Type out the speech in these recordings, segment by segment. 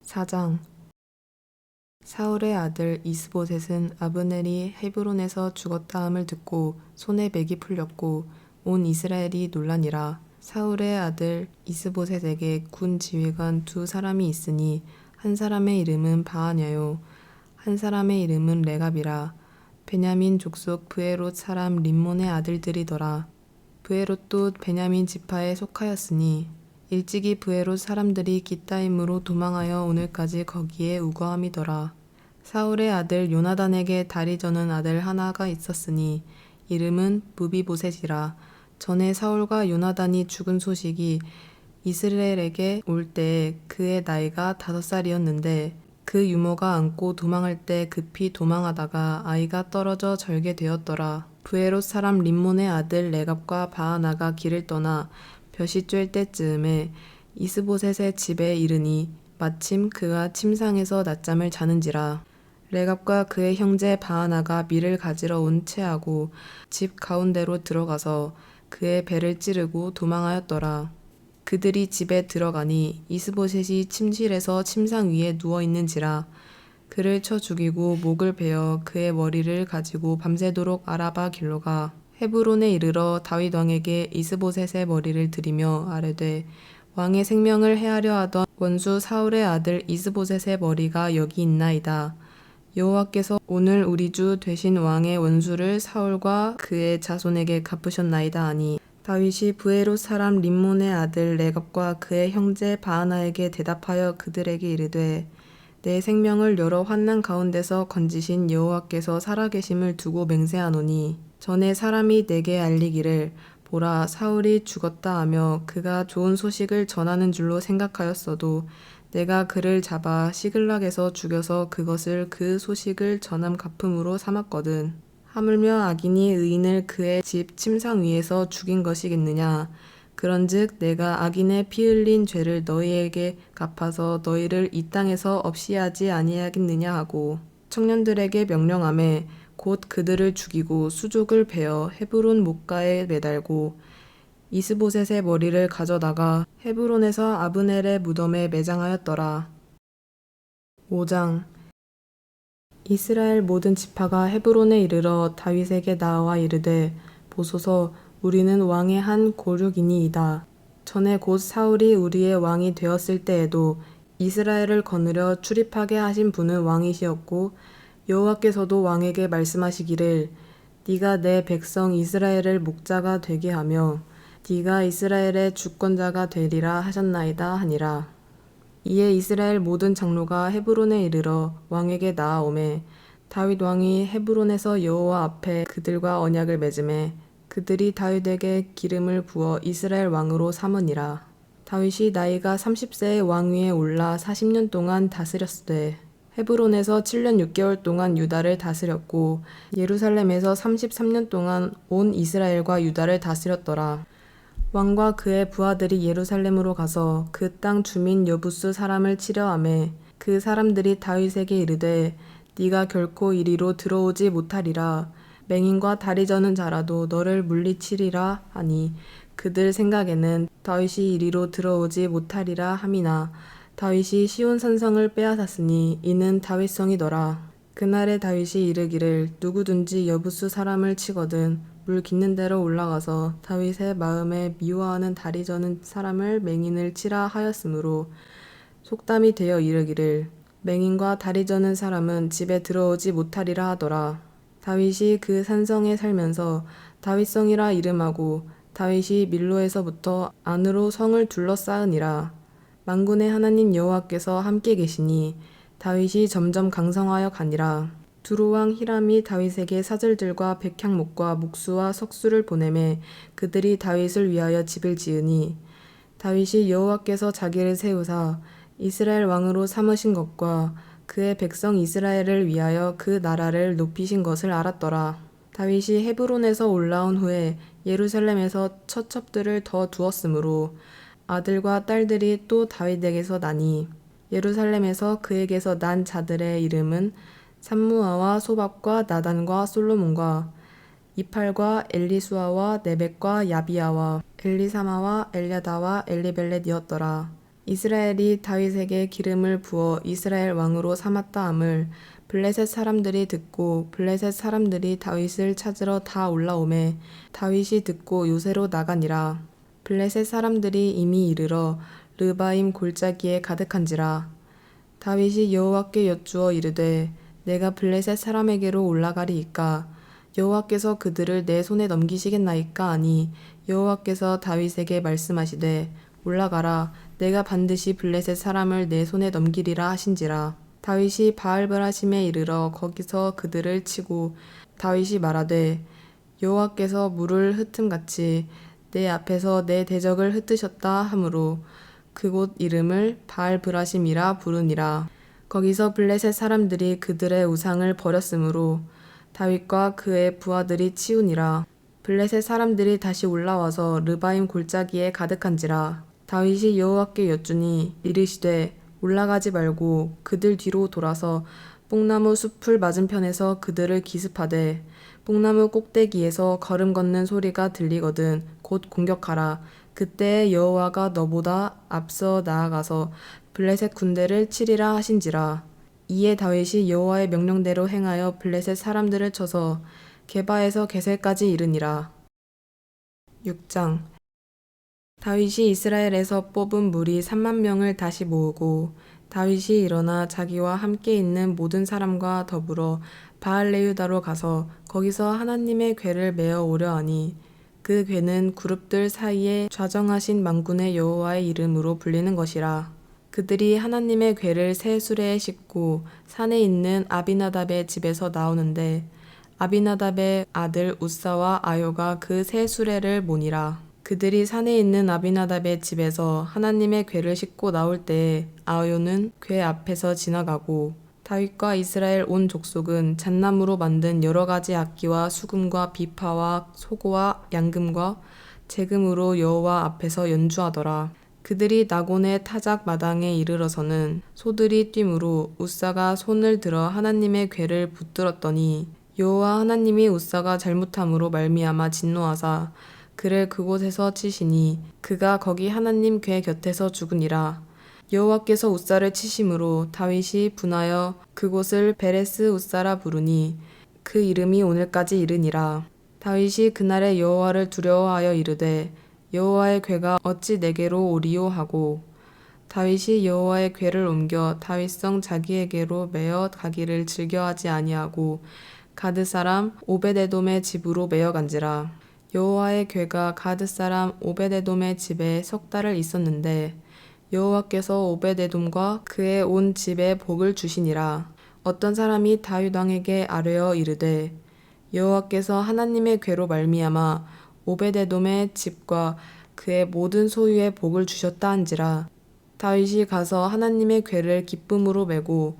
4장. 사울의 아들 이스보셋은 아브넬이 헤브론에서 죽었다 함을 듣고 손에 맥이 풀렸고 온 이스라엘이 놀라니라. 사울의 아들 이스보셋에게 군 지휘관 두 사람이 있으니 한 사람의 이름은 바하냐요 한 사람의 이름은 레갑이라. 베냐민 족속 브에롯 사람 림몬의 아들들이더라. 브에롯도 베냐민 지파에 속하였으니 일찍이 브에롯 사람들이 기타임으로 도망하여 오늘까지 거기에 우거함이더라. 사울의 아들 요나단에게 다리 저는 아들 하나가 있었으니 이름은 무비보셋이라. 전에 사울과 요나단이 죽은 소식이 이스라엘에게 올 때에 그의 나이가 5살이었는데 그 유모가 안고 도망할 때 급히 도망하다가 아이가 떨어져 절게 되었더라. 브에롯 사람 림몬의 아들 레갑과 바하나가 길을 떠나 벼시 쬐 때쯤에 이스보셋의 집에 이르니 마침 그가 침상에서 낮잠을 자는지라. 레갑과 그의 형제 바하나가 밀을 가지러 온 채하고 집 가운데로 들어가서 그의 배를 찌르고 도망하였더라. 그들이 집에 들어가니 이스보셋이 침실에서 침상 위에 누워 있는지라. 그를 쳐 죽이고 목을 베어 그의 머리를 가지고 밤새도록 아라바 길로 가 헤브론에 이르러 다윗 왕에게 이스보셋의 머리를 드리며 아뢰되 왕의 생명을 해하려 하던 원수 사울의 아들 이스보셋의 머리가 여기 있나이다. 여호와께서 오늘 우리 주 되신 왕의 원수를 사울과 그의 자손에게 갚으셨나이다 하니 다윗이 브에롯 사람 림몬의 아들 레갑과 그의 형제 바하나에게 대답하여 그들에게 이르되 내 생명을 여러 환난 가운데서 건지신 여호와께서 살아계심을 두고 맹세하노니 전에 사람이 내게 알리기를 보라 사울이 죽었다 하며 그가 좋은 소식을 전하는 줄로 생각하였어도 내가 그를 잡아 시글락에서 죽여서 그것을 그 소식을 전함 갚음으로 삼았거든. 하물며 악인이 의인을 그의 집 침상 위에서 죽인 것이겠느냐. 그런즉 내가 악인의 피 흘린 죄를 너희에게 갚아서 너희를 이 땅에서 없이 하지 아니하겠느냐 하고 청년들에게 명령하매 곧 그들을 죽이고 수족을 베어 헤브론 목가에 매달고 이스보셋의 머리를 가져다가 헤브론에서 아브넬의 무덤에 매장하였더라. 5장. 이스라엘 모든 지파가 헤브론에 이르러 다윗에게 나아와 이르되 보소서 우리는 왕의 한 고륙이니이다. 전에 곧 사울이 우리의 왕이 되었을 때에도 이스라엘을 거느려 출입하게 하신 분은 왕이시었고 여호와께서도 왕에게 말씀하시기를 네가 내 백성 이스라엘을 목자가 되게 하며 네가 이스라엘의 주권자가 되리라 하셨나이다 하니라. 이에 이스라엘 모든 장로가 헤브론에 이르러 왕에게 나아오매 다윗 왕이 헤브론에서 여호와 앞에 그들과 언약을 맺음에 그들이 다윗에게 기름을 부어 이스라엘 왕으로 삼으니라. 다윗이 나이가 30세의 왕 위에 올라 40년 동안 다스렸으되 헤브론에서 7년 6개월 동안 유다를 다스렸고 예루살렘에서 33년 동안 온 이스라엘과 유다를 다스렸더라. 왕과 그의 부하들이 예루살렘으로 가서 그 땅 주민 여부스 사람을 치려 하매 그 사람들이 다윗에게 이르되 네가 결코 이리로 들어오지 못하리라. 맹인과 다리 저는 자라도 너를 물리치리라 하니 그들 생각에는 다윗이 이리로 들어오지 못하리라 함이나 다윗이 시온 산성을 빼앗았으니 이는 다윗성이더라. 그날에 다윗이 이르기를 누구든지 여부스 사람을 치거든 물 깃는 데로 올라가서 다윗의 마음에 미워하는 다리 저는 사람을 맹인을 치라 하였으므로 속담이 되어 이르기를 맹인과 다리 저는 사람은 집에 들어오지 못하리라 하더라. 다윗이 그 산성에 살면서 다윗성이라 이름하고 다윗이 밀로에서부터 안으로 성을 둘러싸으니라. 만군의 하나님 여호와께서 함께 계시니 다윗이 점점 강성하여 가니라. 두로왕 히람이 다윗에게 사절들과 백향목과 목수와 석수를 보내매 그들이 다윗을 위하여 집을 지으니 다윗이 여호와께서 자기를 세우사 이스라엘 왕으로 삼으신 것과 그의 백성 이스라엘을 위하여 그 나라를 높이신 것을 알았더라. 다윗이 헤브론에서 올라온 후에 예루살렘에서 처첩들을 더 두었으므로 아들과 딸들이 또 다윗에게서 나니 예루살렘에서 그에게서 난 자들의 이름은 삼무아와 소박과 나단과 솔로몬과 이팔과 엘리수아와 네벡과 야비아와 엘리사마와 엘야다와 엘리벨렛이었더라. 이스라엘이 다윗에게 기름을 부어 이스라엘 왕으로 삼았다 함을 블레셋 사람들이 듣고 블레셋 사람들이 다윗을 찾으러 다 올라오매 다윗이 듣고 요새로 나가니라. 블레셋 사람들이 이미 이르러 르바임 골짜기에 가득한지라. 다윗이 여호와께 여쭈어 이르되 내가 블레셋 사람에게로 올라가리이까 여호와께서 그들을 내 손에 넘기시겠나이까 하니 여호와께서 다윗에게 말씀하시되 올라가라 내가 반드시 블레셋 사람을 내 손에 넘기리라 하신지라. 다윗이 바알브라심에 이르러 거기서 그들을 치고 다윗이 말하되 여호와께서 물을 흩음같이 내 앞에서 내 대적을 흩으셨다 하므로 그곳 이름을 바알브라심이라 부르니라. 거기서 블레셋 사람들이 그들의 우상을 버렸으므로 다윗과 그의 부하들이 치우니라. 블레셋 사람들이 다시 올라와서 르바임 골짜기에 가득한지라. 다윗이 여호와께 여쭈니 이르시되 올라가지 말고 그들 뒤로 돌아서 뽕나무 숲을 맞은편에서 그들을 기습하되 뽕나무 꼭대기에서 걸음 걷는 소리가 들리거든 곧 공격하라. 그때 여호와가 너보다 앞서 나아가서 블레셋 군대를 치리라 하신지라. 이에 다윗이 여호와의 명령대로 행하여 블레셋 사람들을 쳐서 게바에서 게셀까지 이르니라. 6장. 다윗이 이스라엘에서 뽑은 무리 3만 명을 다시 모으고 다윗이 일어나 자기와 함께 있는 모든 사람과 더불어 바알레유다로 가서 거기서 하나님의 궤를 메어 오려 하니 그 궤는 그룹들 사이에 좌정하신 만군의 여호와의 이름으로 불리는 것이라. 그들이 하나님의 궤를 새 수레에 싣고 산에 있는 아비나답의 집에서 나오는데 아비나답의 아들 우사와 아요가 그 새 수레를 모니라. 그들이 산에 있는 아비나답의 집에서 하나님의 궤를 싣고 나올 때에 아요는 궤 앞에서 지나가고 다윗과 이스라엘 온 족속은 잣나무로 만든 여러 가지 악기와 수금과 비파와 소고와 양금과 재금으로 여호와 앞에서 연주하더라. 그들이 나곤의 타작 마당에 이르러서는 소들이 뛰므로 우사가 손을 들어 하나님의 궤를 붙들었더니 여호와 하나님이 우사가 잘못함으로 말미암아 진노하사 그를 그곳에서 치시니 그가 거기 하나님 궤 곁에서 죽으니라. 여호와께서 우사를 치심으로 다윗이 분하여 그곳을 베레스 우사라 부르니 그 이름이 오늘까지 이르니라. 다윗이 그날에 여호와를 두려워하여 이르되 여호와의 궤가 어찌 내게로 오리요 하고 다윗이 여호와의 궤를 옮겨 다윗성 자기에게로 메어 가기를 즐겨하지 아니하고 가드 사람 오베데돔의 집으로 메어 간지라. 여호와의 궤가 가드 사람 오베데돔의 집에 석 달을 있었는데 여호와께서 오베데돔과 그의 온 집에 복을 주시니라. 어떤 사람이 다윗 왕에게 아뢰어 이르되 여호와께서 하나님의 궤로 말미암아 오베데돔의 집과 그의 모든 소유에 복을 주셨다 한지라. 다윗이 가서 하나님의 궤를 기쁨으로 메고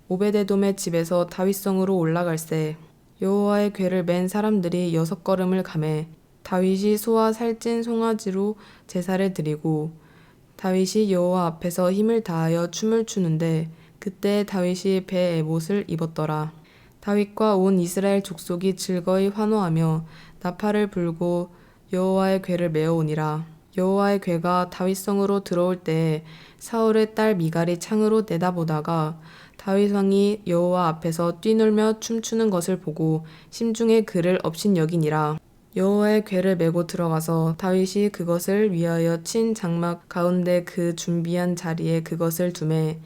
오베데돔의 집에서 다윗성으로 올라갈새 여호와의 궤를 맨 사람들이 6걸음을 가매 다윗이 소와 살찐 송아지로 제사를 드리고 다윗이 여호와 앞에서 힘을 다하여 춤을 추는데 그때 다윗이 배 에봇을 입었더라. 다윗과 온 이스라엘 족속이 즐거이 환호하며 나팔을 불고 여호와의 궤를 메어오니라. 여호와의 궤가 다윗성으로 들어올 때에 사울의 딸 미갈이 창으로 내다보다가 다윗 왕이 여호와 앞에서 뛰놀며 춤추는 것을 보고 심중에 그를 업신여기니라. 여호와의 궤를 메고 들어가서 다윗이 그것을 위하여 친 장막 가운데 그 준비한 자리에 그것을 두매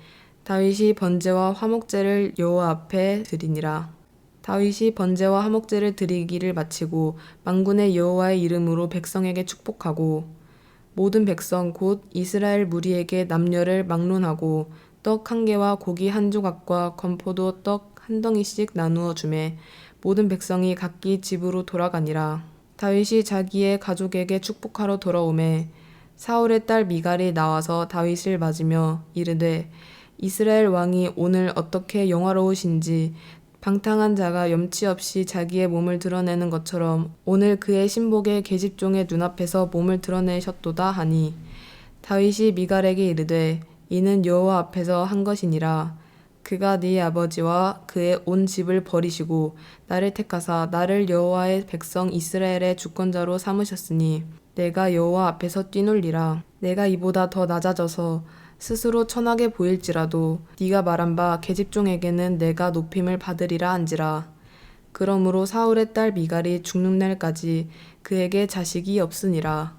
다윗이 번제와 화목제를 여호와 앞에 드리니라. 다윗이 번제와 화목제를 드리기를 마치고 만군의 여호와의 이름으로 백성에게 축복하고 모든 백성 곧 이스라엘 무리에게 남녀를 막론하고 떡 한 개와 고기 한 조각과 건포도 떡 한 덩이씩 나누어 주매 모든 백성이 각기 집으로 돌아가니라. 다윗이 자기의 가족에게 축복하러 돌아오매 사울의 딸 미갈이 나와서 다윗을 맞으며 이르되 이스라엘 왕이 오늘 어떻게 영화로우신지 방탕한 자가 염치 없이 자기의 몸을 드러내는 것처럼 오늘 그의 신복의 계집종의 눈앞에서 몸을 드러내셨도다 하니 다윗이 미갈에게 이르되 이는 여호와 앞에서 한 것이니라. 그가 네 아버지와 그의 온 집을 버리시고 나를 택하사 나를 여호와의 백성 이스라엘의 주권자로 삼으셨으니 내가 여호와 앞에서 뛰놀리라. 내가 이보다 더 낮아져서 스스로 천하게 보일지라도 네가 말한 바 계집종에게는 내가 높임을 받으리라 한지라. 그러므로 사울의 딸 미갈이 죽는 날까지 그에게 자식이 없으니라.